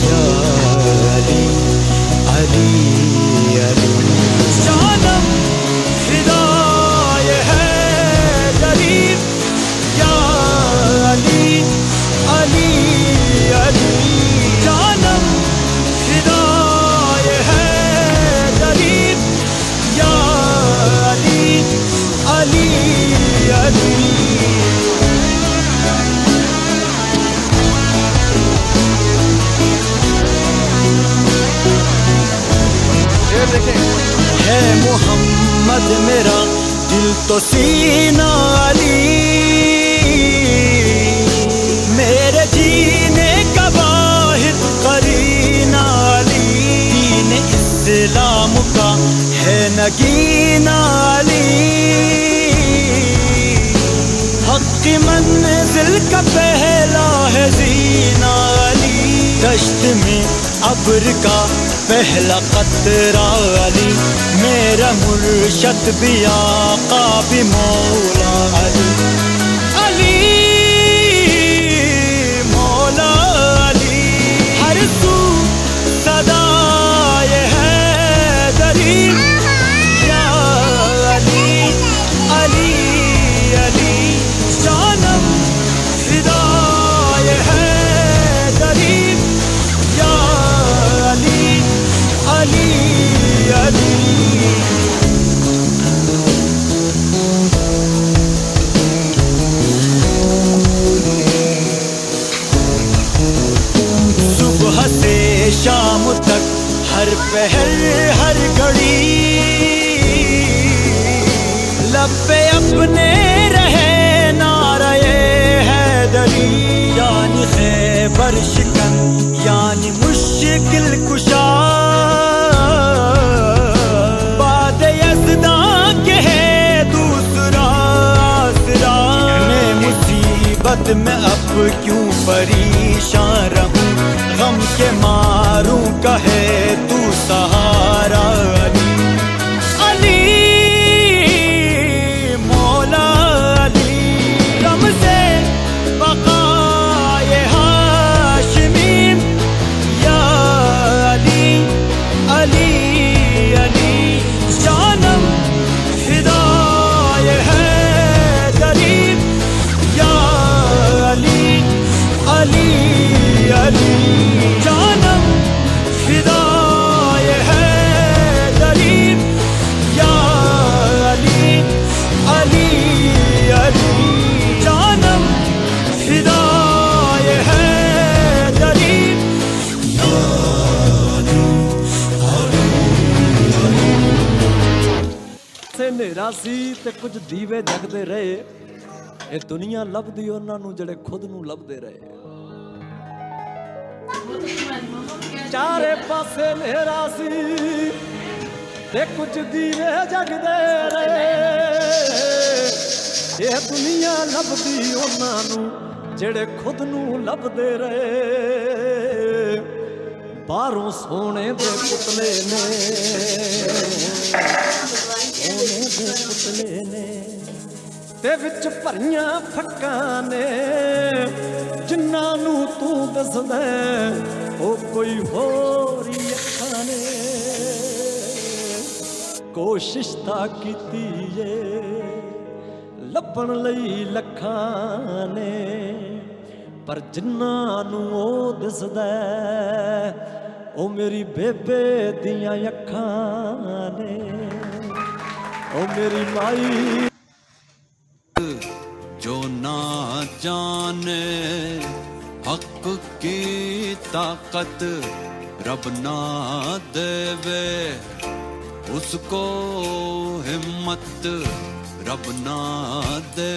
یا علی علی علی جانم فدائے حیدری یا علی علی علی جانم فدائے حیدری یا علی علی علی ہے محمد میرا دل تو سینہ علی میرے جینے کا واحد قرینہ علی دین اسلام کا ہے نگینہ علی حق کی منزل کا پہلا ہے زینہ علی دشت میں ابر کا پہلا قطرہ علی میرا مرشد بھی آقا بھی مولا علی علی مولا علی ہر سو صدائے حیدری یا علی علی علی جانم فدائے حیدری یا علی علی علی صبح سے شام تک ہر پہر ہر گھڑی لب پہ اپنے رہے نعرہ حیدری یعنی خیبر شکن یعنی مشکل کشا باد یزداں کے ہے دوسرا آسرا مصیبت میں اب کیوں پریشان رہوں غم کے ماروں کہے تو سہارا علی علی مولا علی رمزِ بقائے ہاشمی یا علی علی علی جانم فدائے حیدری یا علی علی علی جانم فدائے حیدری یا علی علی علی جانم فدائے حیدری ہنیرا سی تے کچھ دیوے جگدے رہے اے دنیا لبدی انہاں نوں جڑے خود نوں لبدے رہے چارے پاسے ہنیرا سی تے کچھ دیوے جگدے رہے اے دنیا لبدی انہاں نوں جڑے خود نوں لبدے رہے باہروں سونے دے پتلے نے پتلے نے تے وچ بھریاں فکاں نے جنہاں نوں تو دسدا او کوئی ہور ہی اکھاں نے کوشش تا کیتی اے لبن لئی لکھاں نے پر جنہاں نوں او دسدا او میری بیبے دیاں اکھاں نے او میری مائی جو نہ جانے حق کی طاقت رب نہ دے اس کو ہمت رب نہ دے